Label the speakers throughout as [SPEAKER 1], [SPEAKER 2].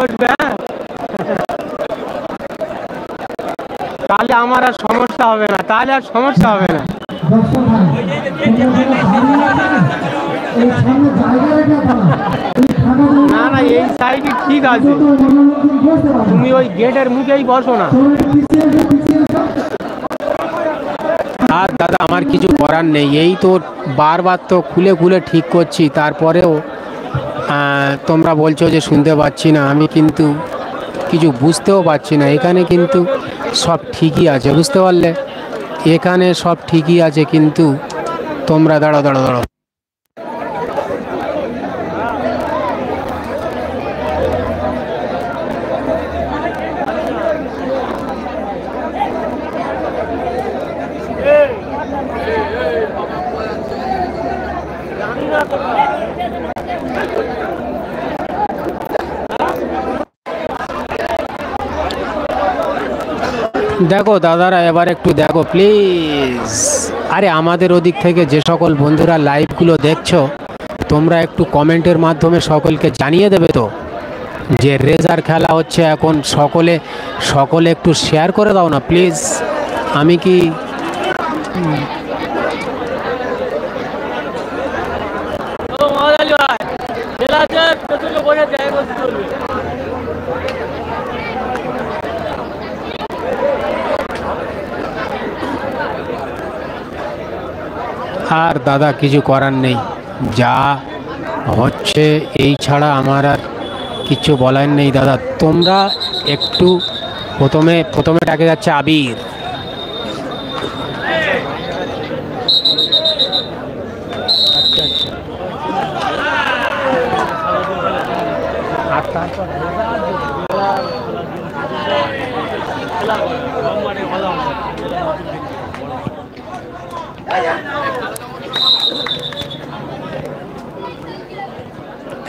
[SPEAKER 1] বসবে, হ্যাঁ? তাহলে আমার আর সমস্যা হবে না, তাহলে আর সমস্যা হবে না। না না, এই সাইডে ঠিক আছে, তুমি ওই গেটের মুখেই বসো না। আর দাদা আমার কিছু করার নেই, এই তো বারবার তো খুলে খুলে ঠিক করছি, তারপরেও তোমরা বলছো যে শুনতে পাচ্ছি না। আমি কিন্তু কিছু বুঝতেও পারছি না। এখানে কিন্তু সব ঠিকই আছে, বুঝতে পারলে? এখানে সব ঠিকই আছে, কিন্তু তোমরা দাঁড়াও দাঁড়াও দাঁড়াও। দেখো দাদারা, এবার একটু দেখো প্লিজ। আরে আমাদের ওদিক থেকে যে সকল বন্ধুরা লাইভগুলো দেখছো, তোমরা একটু কমেন্টের মাধ্যমে সকলকে জানিয়ে দেবে তো যে রেজার খেলা হচ্ছে এখন। সকলে সকলে একটু শেয়ার করে দাও না প্লিজ। আমি কি আর দাদা কিছু করার নেই, যা হচ্ছে এই ছাড়া আমার আর কিছু বলার নেই দাদা। তোমরা একটু প্রথমে ডাকে যাচ্ছে আবির।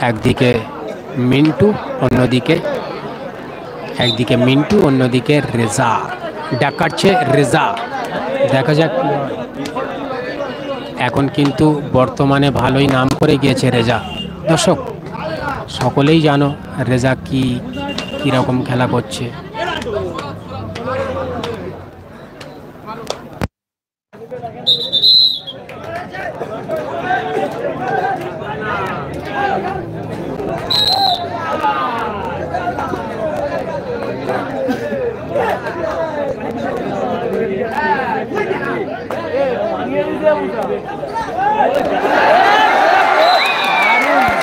[SPEAKER 1] একদিকে মিন্টু, একদিকে মিন্টু, অন্যদিকে রেজা। ডাকাচ্ছে রেজা, দেখা যাক কি হয়। এখন কিন্তু বর্তমানে ভালোই নাম করে গিয়েছে রেজা। দর্শক সকলেই জানো রেজা কীরকম খেলা করছে।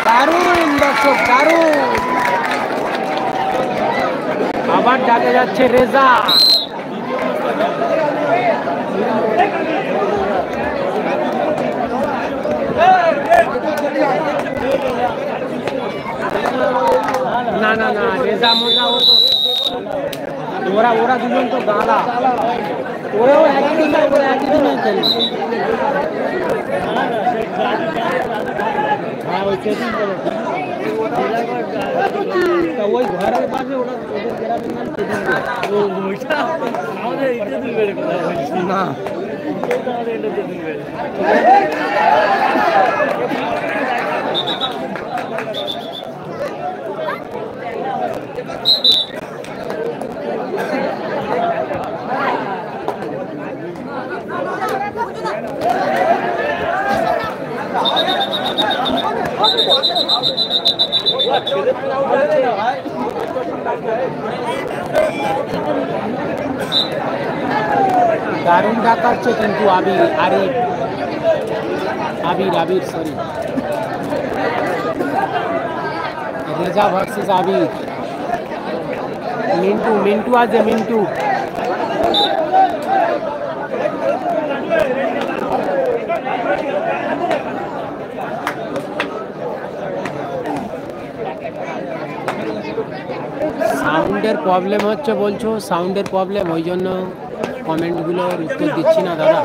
[SPEAKER 1] দারুণ দর্শক, দারুণ। আবার ডাকে যাচ্ছে রেজা। না না না, রেজা মোজা ওরা দুজন তো গালা, ওরাও একই দিনে খেলে। হ্যাঁ, ওই চেকিং করে ওই ঘরের পাশে ওরা ওদের গ্রামের নাম চেকিং করে। আমাদের এটা দিন বেড়ে কথা বলছি না, এটা দিন বেড়ে দারুণ ডাকাচ্ছে কিন্তু আবির সরি, রেজা ভার্সেস আবির। মিন্টু আছে, মিন্টু। সাউন্ডের প্রবলেম হচ্ছে বলছো, সাউন্ডের প্রবলেম, ওই জন্য কমেন্টগুলোর উত্তর দিচ্ছি না দাদা।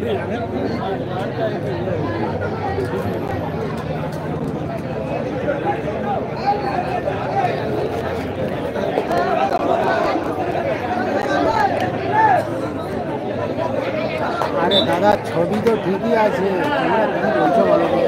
[SPEAKER 1] আরে দাদা ছবি তো ঠিকই আছে, তোমরা কি বলছো বলো তো?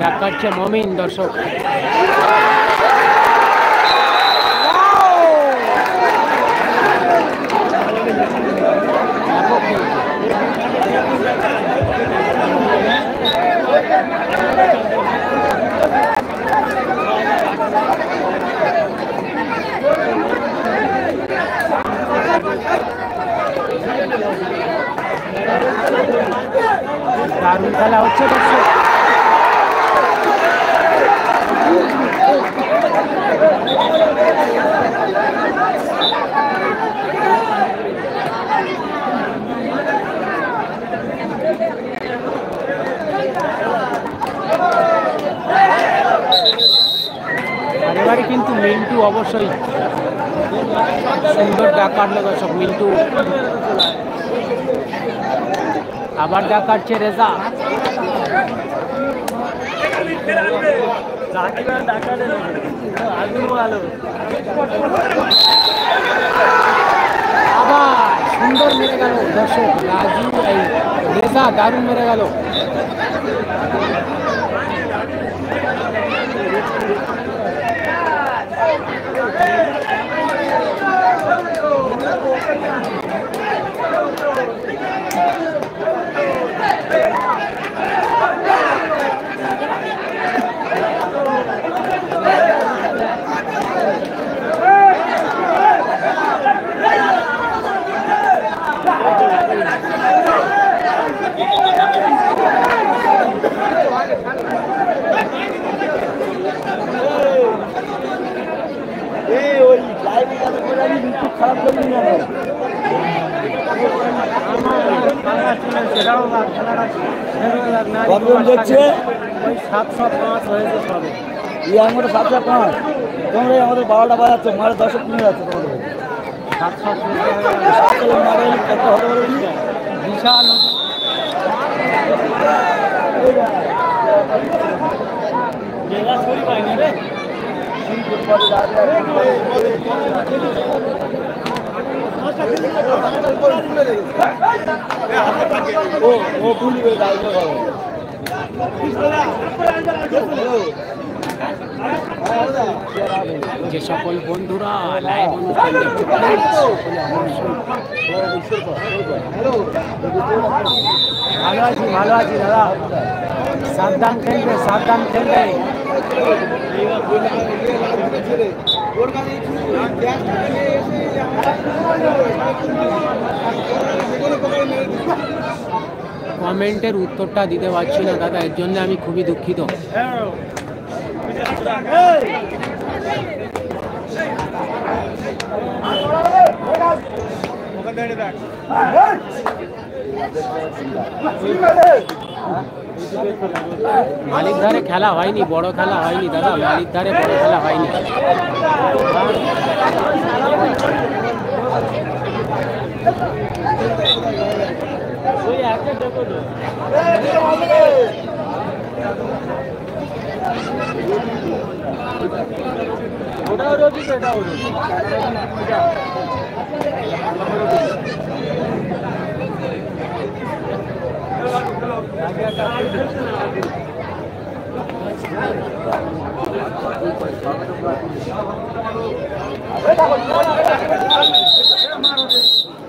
[SPEAKER 1] দেখাচ্ছে মমিন দর্শক। দারুণ খেলা হচ্ছে দর্শক। এবারে কিন্তু মিন্টু অবশ্যই সুন্দর ডাক কাটলো দর্শক। মিন্টু আবার ডাক কাটছে রেজা। আবার সুন্দর মেরে গেল দর্শক। রাজু এই রেজা দারুণ মেরে গেল।
[SPEAKER 2] দেখছে 705 হয়েছে সবে। আমাদের 705 তোমরা আমাদের 12টা বাজাচ্ছ, মারে 10 কিনে যাচ্ছে তোমাদের 700 মারে কত হবে বিশাল। ও ভুলবে
[SPEAKER 1] যে সকল বন্ধুরা লাইভ অনুষ্ঠান দেখতে পারেন ভালো আছি দাদা। সাবধান খেলবে, সাবধান খেলবে। কমেন্টের উত্তরটা দিতে পারছি না দাদা, এর জন্য আমি খুবই দুঃখিত। মালিক ধারে খেলা হয়নি, বড় খেলা হয়নি দাদা, মালিক ধারে বড় খেলা হয়নি।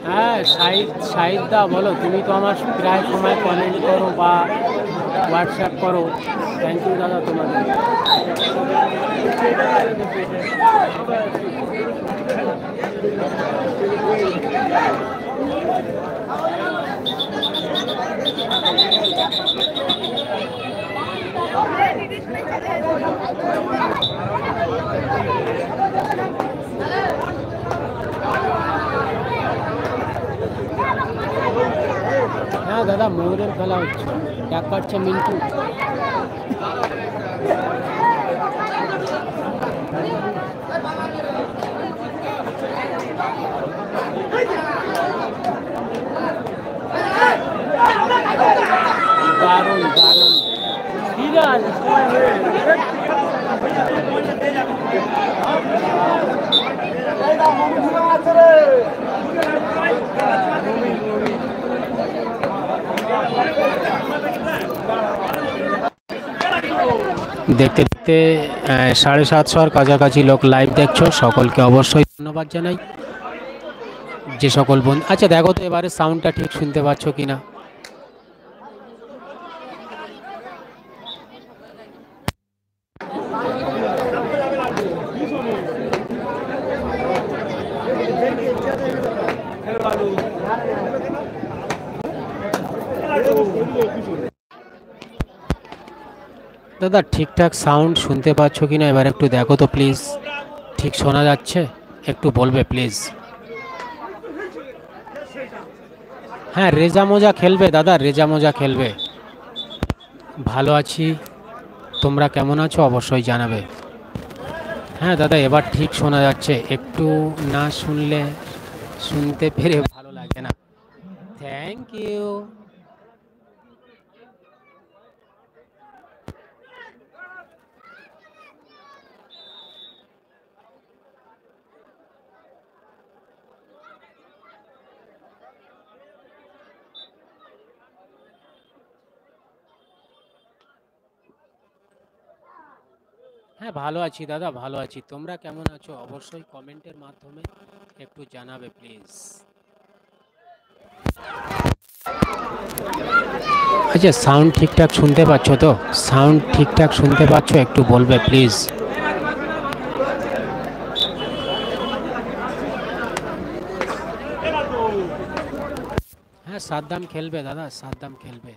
[SPEAKER 1] হ্যাঁ শাহিদ দা বলো, তুমি তো আমার প্রায় সময় কমেন্ট করো বা হোয়াটসঅ্যাপ করো, থ্যাংক ইউ দাদা তোমাদের। হ্যাঁ দাদা, ময়ূরের খেলা হচ্ছে, এক কাটছে মিন্টু। দারুণ দারুণ, ঠিক আছে। দেখতে দেখতে 750-র কাছাকাছি লোক লাইভ দেখছো, সকলকে অবশ্যই ধন্যবাদ জানাই। যে সকল বন্ধু, আচ্ছা দেখো তো এবারে সাউন্ডটা ঠিক শুনতে পাচ্ছ কিনা। দাদা ঠিকঠাক সাউন্ড শুনতে পাচ্ছ কিনা এবার একটু দেখো তো প্লিজ, ঠিক শোনা যাচ্ছে একটু বলবে প্লিজ। হ্যাঁ রেজা মোজা খেলবে দাদা, রেজা মোজা খেলবে। ভালো আছি, তোমরা কেমন আছো অবশ্যই জানাবে। হ্যাঁ দাদা এবার ঠিক শোনা যাচ্ছে, একটু না শুনলে শুনতে পেরে ভালো লাগে না। Thank you. হ্যাঁ ভালো আছি দাদা, ভালো আছি। তোমরা কেমন আছো অবশ্যই কমেন্টের মাধ্যমে একটু জানাবে প্লিজ। আচ্ছা সাউন্ড ঠিকঠাক শুনতে পাচ্ছ তো? সাউন্ড ঠিকঠাক শুনতে পাচ্ছ একটু বলবে প্লিজ। হ্যাঁ সাদ্দাম খেলবে দাদা, সাদ্দাম খেলবে।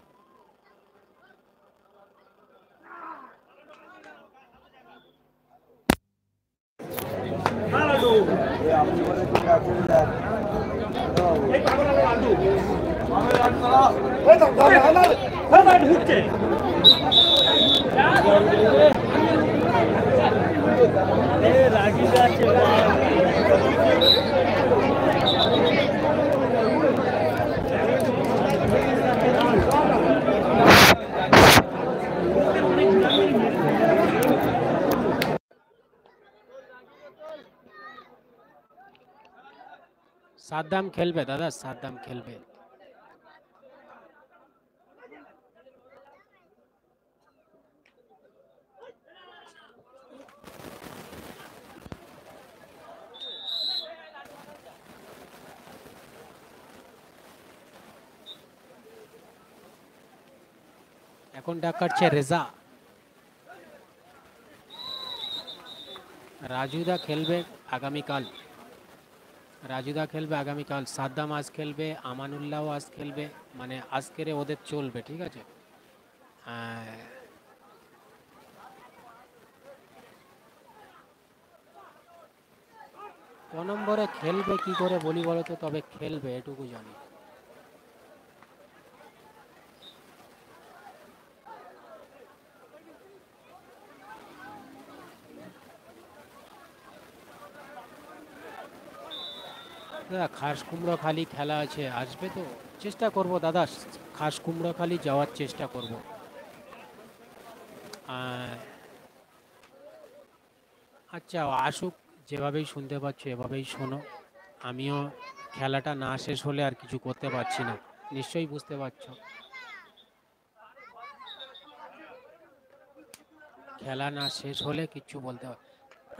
[SPEAKER 1] সাদ্দাম খেলবে দাদা, সাদ্দাম খেলবে। এখন ডাক কাটছে রেজা। রাজুদা খেলবে আগামীকাল, রাজুদা খেলবে আগামীকাল, সাদ্দাম আজ খেলবে, আমানুল্লাহও আজ খেলবে, মানে আজকের ওদের চলবে, ঠিক আছে। ক নম্বরে খেলবে কি করে বলি বলো তো, তবে খেলবে এটুকু জানি। দাদা খাস কুমড়োখালি খেলা আছে, আসবে তো? চেষ্টা করব দাদা, খাস কুমড়োখালি যাওয়ার চেষ্টা করব। আচ্ছা আসুক, যেভাবেই শুনতে পাচ্ছ এভাবেই শোনো। আমিও খেলাটা না শেষ হলে আর কিছু করতে পারছি না, নিশ্চয়ই বুঝতে পারছো। খেলা না শেষ হলে কিচ্ছু বলতে পার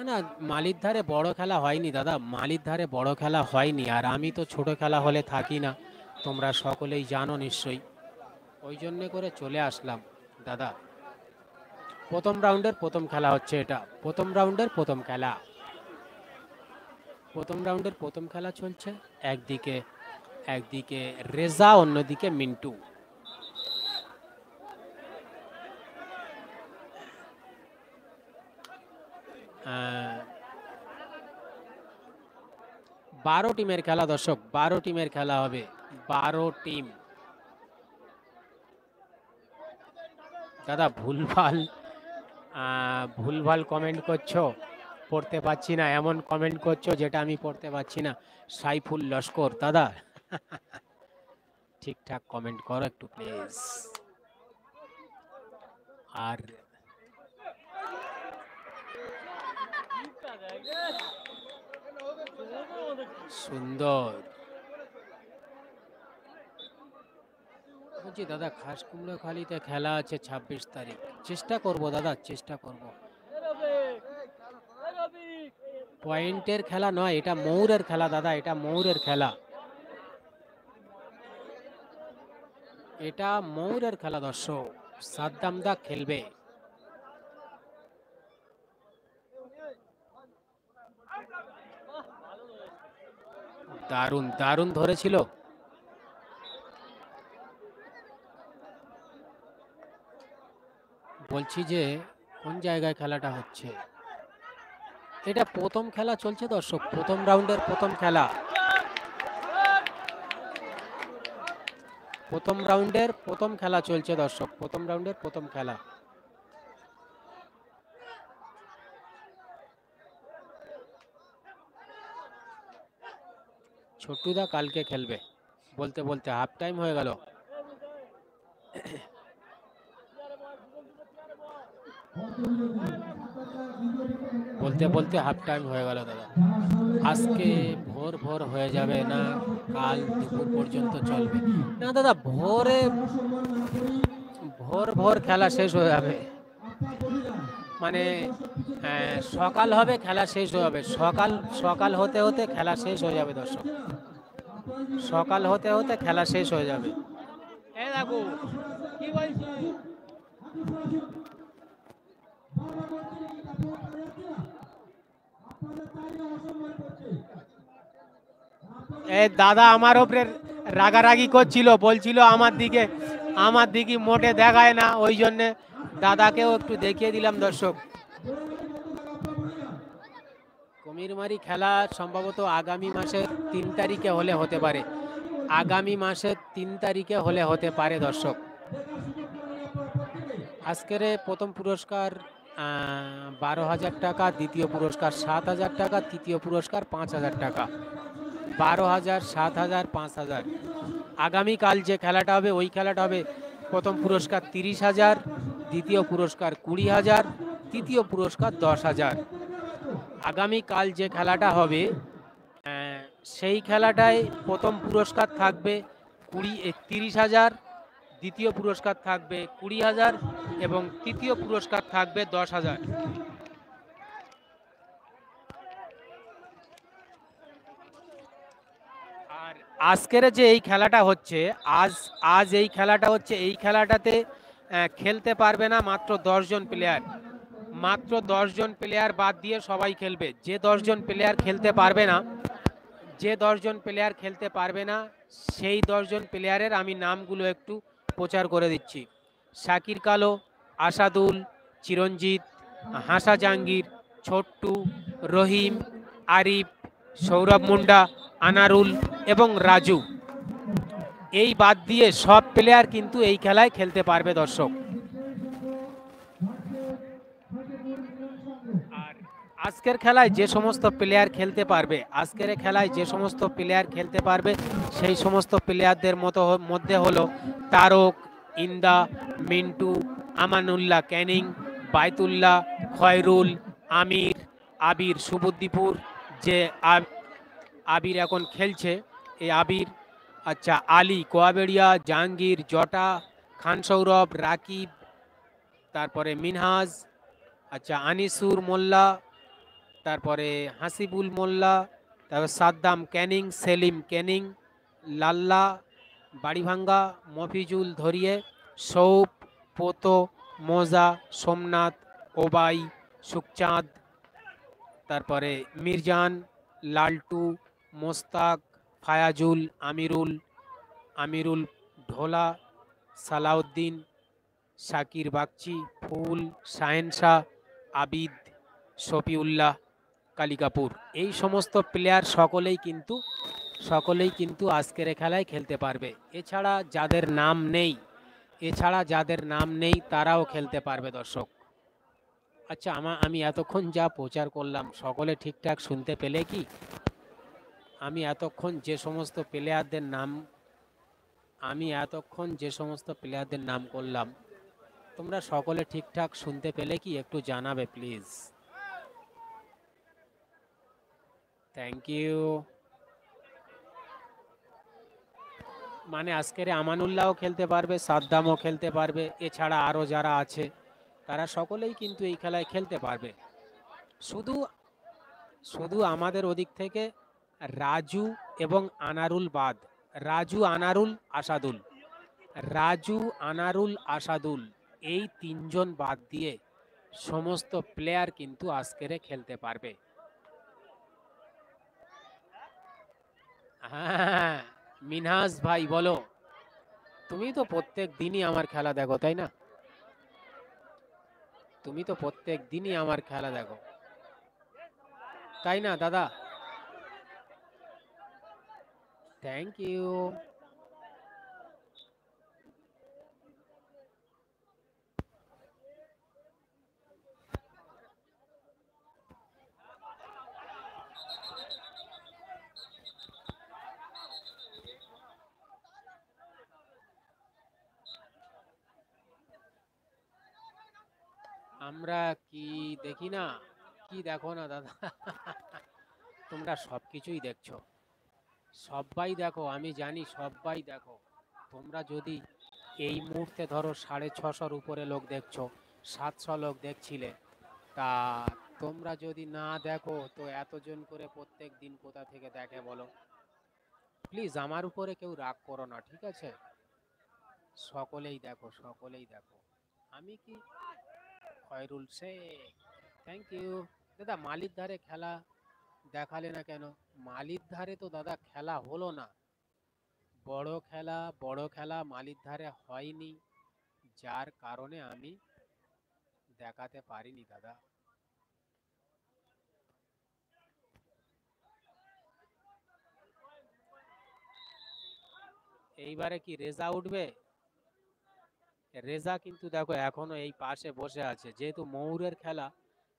[SPEAKER 1] না। মালির ধারে বড় খেলা হয়নি দাদা, মালির ধারে বড় খেলা হয়নি। আর আমি তো ছোট খেলা হলে থাকি না, তোমরা সকলেই জানো নিশ্চয়ই। ওই জন্যে করে চলে আসলাম দাদা। প্রথম রাউন্ডের প্রথম খেলা হচ্ছে এটা, প্রথম রাউন্ডের প্রথম খেলা। প্রথম রাউন্ডের প্রথম খেলা চলছে। একদিকে একদিকে রেজা, অন্যদিকে মিন্টু। আহ, 12 টিমের খেলা দর্শক, 12 টিমের খেলা হবে, 12 টিম। দাদা ভুলভাল কমেন্ট করছো, পড়তে পাচ্ছি না এমন কমেন্ট করছো যেটা আমি পড়তে পাচ্ছি না। সাইফুল লস্কর দাদা, ঠিকঠাক কমেন্ট করো একটু প্লিজ। আর সুন্দর বলছি দাদা, খাস কুমড়োখালিতে খেলা আছে 26 তারিখ। চেষ্টা করব দাদা, চেষ্টা করব। পয়েন্টের খেলা নয়, এটা ময়ূরের খেলা দাদা, এটা ময়ূরের খেলা, এটা ময়ূরের খেলা দর্শক। সাদ্দাম দা খেলবে। দারুণ দারুণ ধরেছিল। বলছি যে কোন জায়গায় খেলাটা হচ্ছে? এটা প্রথম খেলা চলছে দর্শক, প্রথম রাউন্ডের প্রথম খেলা। প্রথম রাউন্ডের প্রথম খেলা চলছে দর্শক, প্রথম রাউন্ডের প্রথম খেলা। ছোট্টুদা কালকে খেলবে বলতে বলতে হাফ টাইম হয়ে গেল। বলতে বলতে হাফ টাইম হয়ে গেল দাদা। আজকে ভোর ভোর হয়ে যাবে না, কাল দুপুর পর্যন্ত চলবে না দাদা। ভোর ভোর খেলা শেষ হয়ে যাবে, মানে সকাল হবে খেলা শেষ হয়ে যাবে। সকাল হতে হতে খেলা শেষ হয়ে যাবে দর্শক, সকাল হতে হতে খেলা শেষ হয়ে যাবে। এই দেখো কি বলছি। এই দাদা আমার ওপরে রাগারাগি করছিল, বলছিল আমার দিকে মোটে দেখায় না, ওই জন্যে দাদাকেও একটু দেখিয়ে দিলাম দর্শক। কুমিরমারি খেলা সম্ভবত আগামী মাসের 3 তারিখে হলে হতে পারে, আগামী মাসের 3 তারিখে হলে হতে পারে দর্শক। আজকের প্রথম পুরস্কার 12,000 টাকা, দ্বিতীয় পুরস্কার 7,000 টাকা, তৃতীয় পুরস্কার 5,000 টাকা। 12,000, 7,000, 5,000। আগামীকাল যে খেলাটা হবে ওই খেলাটা হবে প্রথম পুরস্কার 30,000, দ্বিতীয় পুরস্কার 20,000, তৃতীয় পুরস্কার 10,000। আগামীকাল যে খেলাটা হবে সেই খেলাটায় প্রথম পুরস্কার থাকবে 30,000, দ্বিতীয় পুরস্কার থাকবে 20,000 এবং তৃতীয় পুরস্কার থাকবে 10,000। আর আজকের যে এই খেলাটা হচ্ছে, আজ এই খেলাটা হচ্ছে, এই খেলাটাতে খেলতে পারবে না মাত্র 10 জন প্লেয়ার, মাত্র 10 জন প্লেয়ার বাদ দিয়ে সবাই খেলবে। যে 10 জন প্লেয়ার খেলতে পারবে না, যে 10 জন প্লেয়ার খেলতে পারবে না সেই 10 জন প্লেয়ারের আমি নামগুলো একটু প্রচার করে দিচ্ছি। শাকির কালো, আসাদুল, চিরঞ্জিত, হাসা জাহাঙ্গীর, ছোট্টু, রহিম, আরিফ, সৌরভ মুন্ডা, আনারুল এবং রাজু। এই বাদ দিয়ে সব প্লেয়ার কিন্তু এই খেলায় খেলতে পারবে দর্শক। আর আজকের খেলায় যে সমস্ত প্লেয়ার খেলতে পারবে, আজকের খেলায় যে সমস্ত প্লেয়ার খেলতে পারবে সেই সমস্ত প্লেয়ারদের মধ্যে হলো তারক, ইন্দা, মিন্টু, আমানুল্লাহ ক্যানিং, বাইতুল্লাহ, খয়রুল, আমির, আবির সুবুদ্দিপুর, যে আবির এখন খেলছে, এই আবির, আচ্ছা আলী কোয়াবেড়িয়া, জাহাঙ্গীর, জটা, খান সৌরভ, রাকিব, তারপরে মিনহাজ, আচ্ছা আনিসুর মোল্লা, তারপরে হাসিবুল মোল্লা, তারপর সাদ্দাম ক্যানিং, সেলিম ক্যানিং, লাল্লা বাড়িভাঙ্গা, মফিজুল ধরিয়ে, সৌপ, পোতো, মোজা, সোমনাথ, ওবাই, সুখচাঁদ, তারপরে মিরজান, লালটু, মোস্তাক, ফায়াজুল, আমিরুল ঢোলা, সালাউদ্দিন, শাকির বাগচি, ফুল, শাহেন শাহ, আবিদ, শফিউল্লাহ, কালিকাপুর, এই সমস্ত প্লেয়ার সকলেই কিন্তু আজকের খেলায় খেলতে পারবে। এছাড়া যাদের নাম নেই তারাও খেলতে পারবে দর্শক। আচ্ছা আমি এতক্ষণ যা প্রচার করলাম সকলে ঠিকঠাক শুনতে পেলে কি? আমি এতক্ষণ যে সমস্ত প্লেয়ারদের নাম করলাম তোমরা সকলে ঠিকঠাক শুনতে পেলে কি? একটু জানাবে প্লিজ। Thank you. মানে আজকের আমানুল্লাহও খেলতে পারবে, সাদ্দামও খেলতে পারবে, এছাড়া আরও যারা আছে তারা সকলেই কিন্তু এই খেলায় খেলতে পারবে। শুধু আমাদের ওদিক থেকে রাজু এবং আনারুল বাদ, রাজু আনারুল আসাদুল এই তিনজন বাদ দিয়ে সমস্ত প্লেয়ার কিন্তু আজকের খেলতে পারবে। হ্যাঁ মিনহাজ ভাই বলো, তুমি তো প্রত্যেক দিনই আমার খেলা দেখো তাই না? তুমি তো প্রত্যেক দিনই আমার খেলা দেখো তাই না দাদা? Thank you. আমরা কি দেখি না? কি দেখো না দাদা? তোমরা সবকিছুই দেখছো, সবাই দেখো, আমি জানি সবাই দেখো। তোমরা যদি এই মুহূর্তে ধরো 650 উপরে লোক দেখছো, 700 লোক দেখছিলে, তা তোমরা যদি না দেখো তো এতজন করে প্রত্যেক দিন কোথা থেকে দেখে বলো? প্লিজ আমার উপরে কেউ রাগ করো না, ঠিক আছে? সকলেই দেখো, সকলেই দেখো। আমি কি খয়রুল শেখ, থ্যাংক ইউ দাদা। মালির ধারে খেলা দেখালে না কেন? মালির ধারে তো দাদা খেলা হলো না, বড় খেলা মালির ধারে হয়নি, যার কারণে আমি দেখাতে পারিনি দাদা। এইবারে কি রেজা উঠবে? রেজা কিন্তু দেখো এখনো এই পাশে বসে আছে, যেহেতু ময়ূরের খেলা,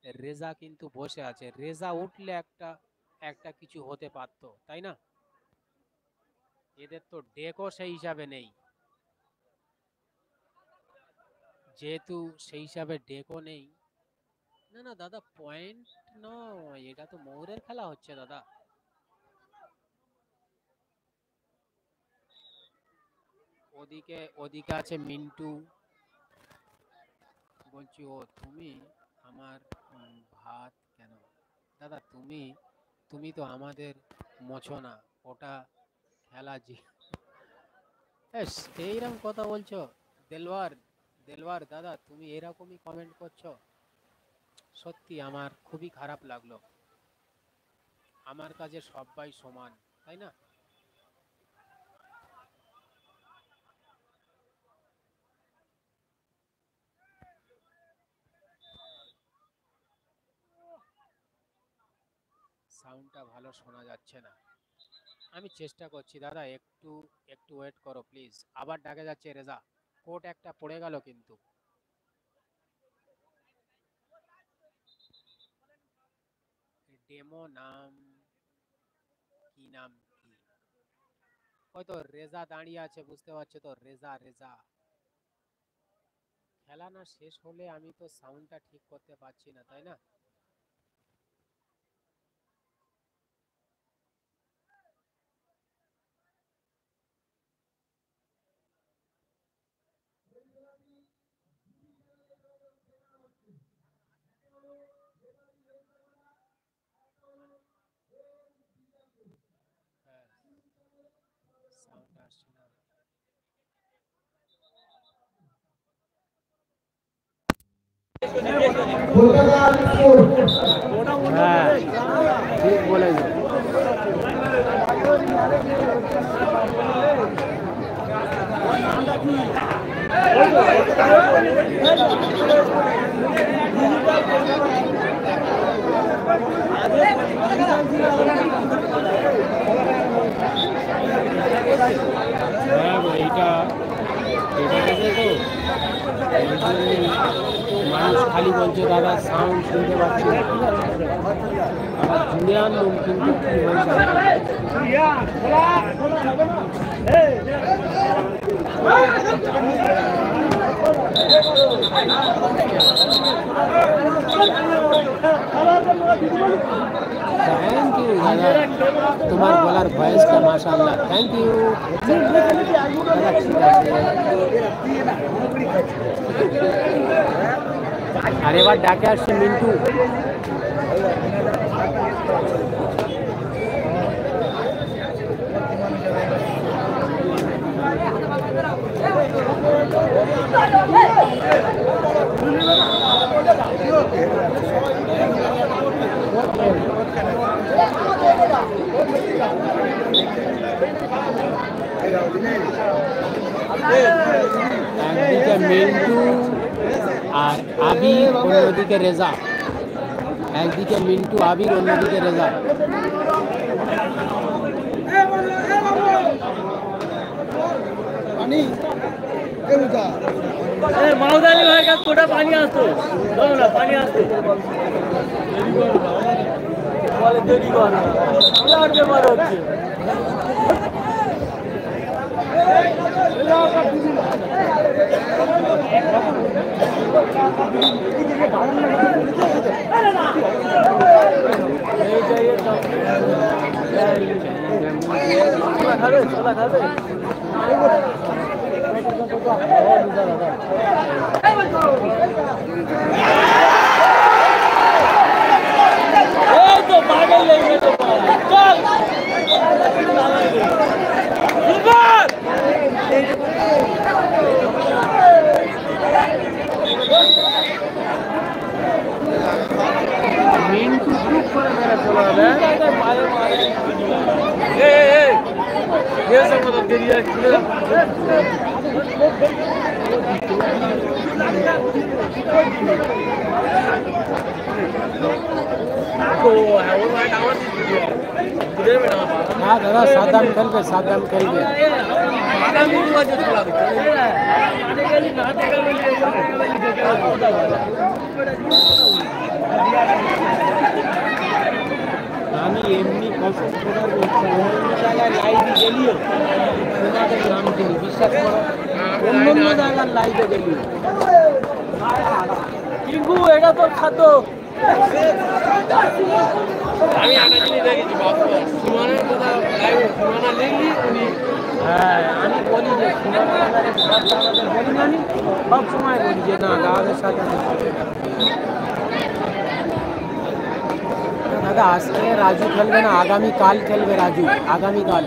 [SPEAKER 1] রেজা কিন্তু বসে আছে। রেজা উঠলে একটা একটা কিছু হতে পারতো তাই না? এদের তো ডেকও সেই হিসাবে নেই, যেহেতু সেই হিসাবে ডেকও নেই। না না দাদা, পয়েন্ট নয়, এটা তো ময়ূরের খেলা হচ্ছে দাদা। ওদিকে আছে মিন্টু, বলছি ও তুমি আমার ভাত কেন দাদা? তুমি তো আমাদের মোছো না, ওটা খেলা জি। এস, এইরকম কথা বলছো? দেলওয়ার দেলওয়ার দাদা, তুমি এরকমই কমেন্ট করছো? সত্যি আমার খুবই খারাপ লাগলো। আমার কাছে সবাই সমান, তাই না? সাউন্ডটা ভালো শোনা যাচ্ছে না। আমি চেষ্টা করছি দাদা, একটু একটু ওয়েট করো প্লিজ। আবার ডাকে যাচ্ছে রেজা, কোট একটা পড়ে গেল কিন্তু। ডেমো নাম কি নাম কি? ওই তো রেজা দাঁড়িয়ে আছে, বুঝতে পারছো তো, রেজা রেজা। খেলা না শেষ হলে আমি তো সাউন্ডটা ঠিক করতে পারছি না, তাই না? হ্যাঁ, সাউন্ড আসছে না। হ্যাঁ, ঠিক বলেছো। হ্যাঁ গো, এইটা আছে তো, ওই জন্যই মানুষ খালি বলছে দাদা সাউন্ড শুনতে পাচ্ছি না। আবার জুড়ে আনলাম, কিন্তু কি হয়েছে? থ্যাংক ইউ দাদা, তোমার গলার ভয়েসটা মাশাআল্লাহ, থ্যাংক ইউ দাদা। ঠিক আছে, আর এবার ডাকে আসছে মিন্টু। একদিকে মিন্টু আর আবির, অন্যদিকে রেজা। একদিকে মিন্টু আবির, অন্যদিকে রেজা।
[SPEAKER 2] মাউদানি ভাই কাছে কোটা পানি আসতো, দাও না পানি আসতো। বলে দেরি কর, আর বেমার হচ্ছে। খাবে খাবে তো পাগল লেগে গেছে। চল মিন্টু চুপ করে মেরে চলে যাবে।
[SPEAKER 1] হ্যাঁ দাদা, সাবধান খেলবে, সাবধান খেলবে। আমি এমনি কসম করার বলছি, অন্য জায়গায় লাইভে গেলিও তোমাদের নাম করি, বিশ্বাস করো, অন্য জায়গার লাইভে গেলিও।
[SPEAKER 2] কিন্তু এটা তোর খাদ্য।
[SPEAKER 3] আমি একটা জিনিস দেখেছি সুমানের কথা লাইভে সুমানা লিখলি উনি।
[SPEAKER 1] হ্যাঁ, আমি বলি যে বলি না, আমি সব সময় বলি যে না, গাওয়াদের সাথে দাদা আজকে রাজু খেলবে না, আগামীকাল খেলবে রাজু, আগামীকাল।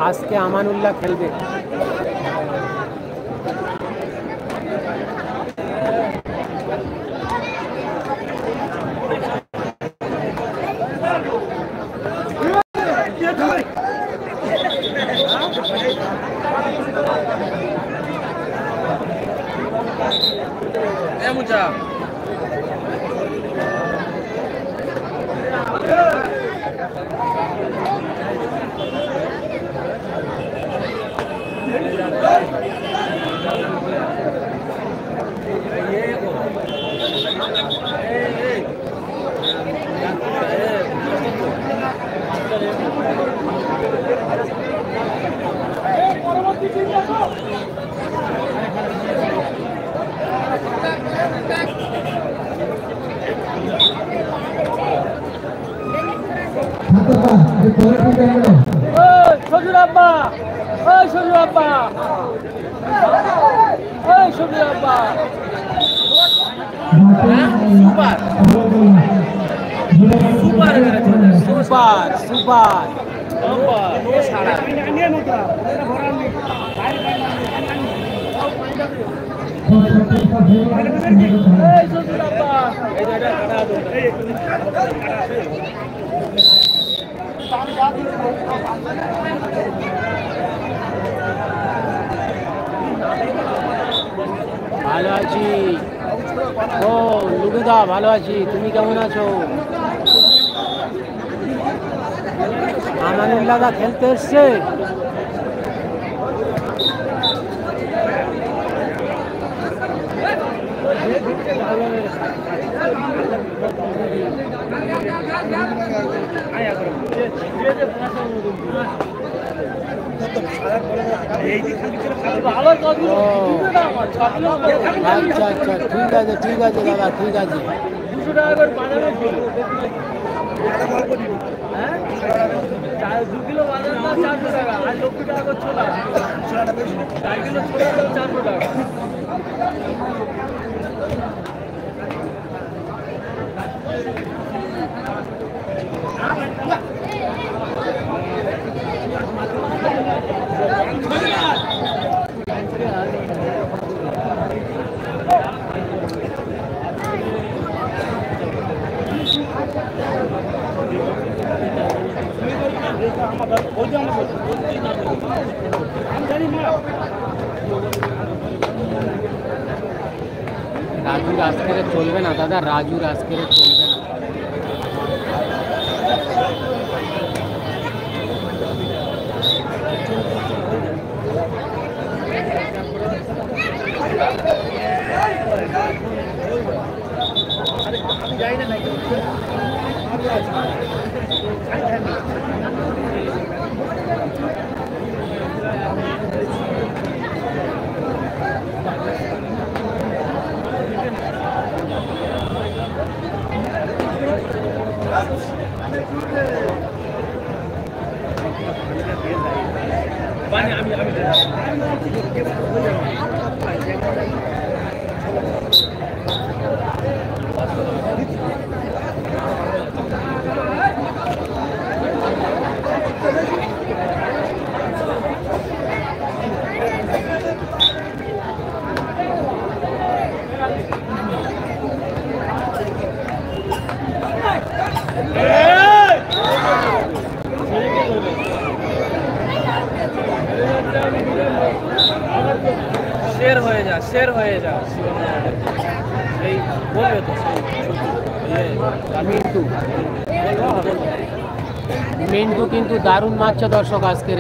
[SPEAKER 1] আজকে আমানুল্লাহ খেলবে।
[SPEAKER 3] মুচা
[SPEAKER 2] শ্বশুর আব্বা, ওই শ্বশুর আব্বা, ওই শ্বশুর আব্বা। সুপার সুপার সুপার সুপার ভালো আছি। ও লুডুদা ভালো আছি, তুমি কেমন আছো? আমানুল্লাহ দা খেলতে এসছে। আচ্ছা আচ্ছা, ঠিক আছে ঠিক আছে দাদা, ঠিক আছে। 200 টাকা করে বাজারে 2 কিলো বাজার না 400 টাকা, আর 90 টাকা করে ছোলা, 4 কিলো ছোলা 400 টাকা। রাজুর আজকের চলবে না দাদা, রাজুর আজকের চলবে না। শের হয়ে যা, শের হয়ে যা, এই বলবে তো মিন্টু। মিন্টু কিন্তু দারুণ মারছে দর্শক আজকের।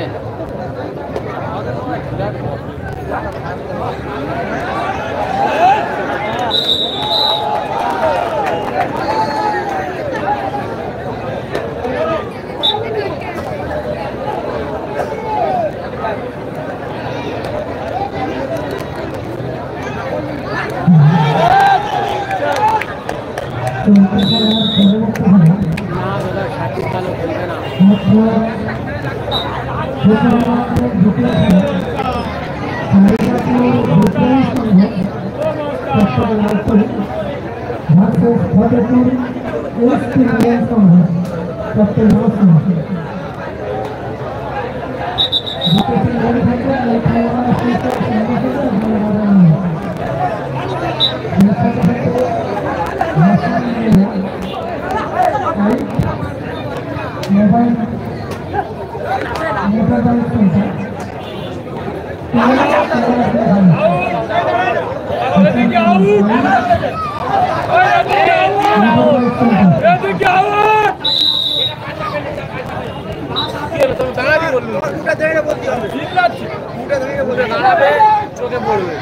[SPEAKER 2] চোখে পড়বে।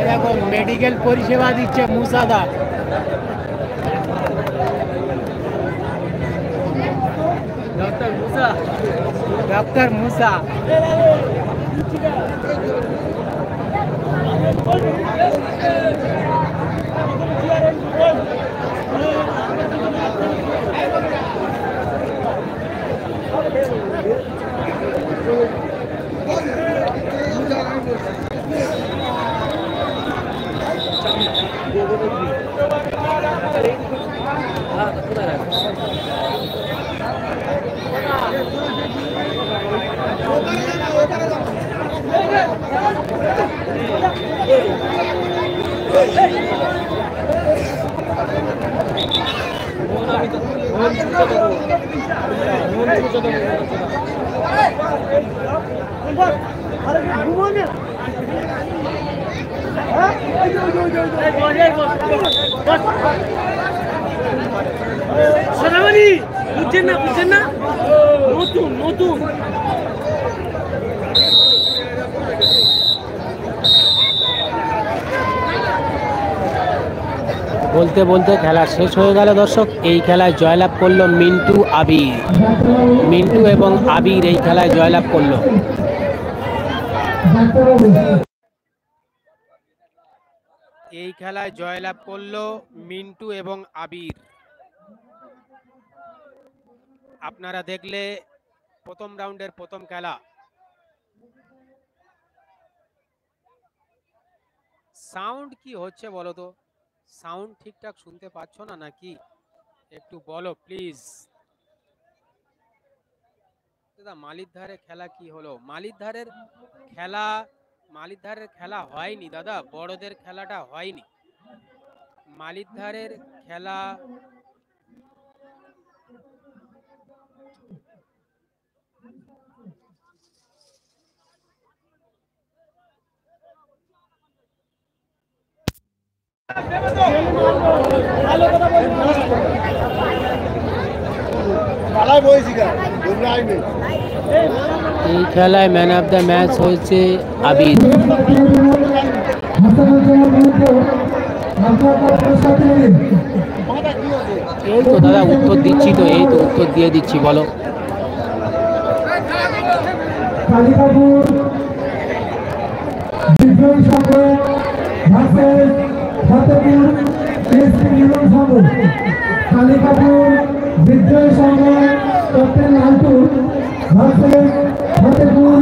[SPEAKER 1] দেখো মেডিকেল পরিষেবা দিচ্ছে মুসাদা। ডক্টর মুসা।
[SPEAKER 3] সোনামণি বুঝছেন না নতুন নতুন
[SPEAKER 1] বলতে বলতে খেলা শেষ হয়ে গেল দর্শক। এই খেলায় জয়লাভ করলো মিন্টু আবির। মিন্টু এবং আবির এই খেলায় জয়লাভ করলো। এই খেলায় জয়লাভ করলো মিন্টু এবং আবির। আপনারা দেখলে প্রথম রাউন্ডের প্রথম খেলা। সাউন্ড কি হচ্ছে বলো তো? সাউন্ড ঠিকঠাক শুনতে পাচ্ছ না নাকি? একটু বলো প্লিজ। দাদা মালিকধারে খেলা কি হলো? মালিকধারের খেলা হয়নি দাদা, বড়দের খেলাটা হয়নি। মালিকধারের খেলা এই খেলায় ম্যান অফ দ্য ম্যাচ হয়েছে আবির। এই তো দাদা উত্তর দিচ্ছি তো, এই তো উত্তর দিয়ে দিচ্ছি, বলো।
[SPEAKER 4] কালিকাপুর বিজয় সংঘ ভার্সেস ফতেপুর এসপি মিলন সংঘ। কালিকাপুর বিজয় সংঘ ক্যাপ্টেন লালটু ভার্সেস ফতেপুর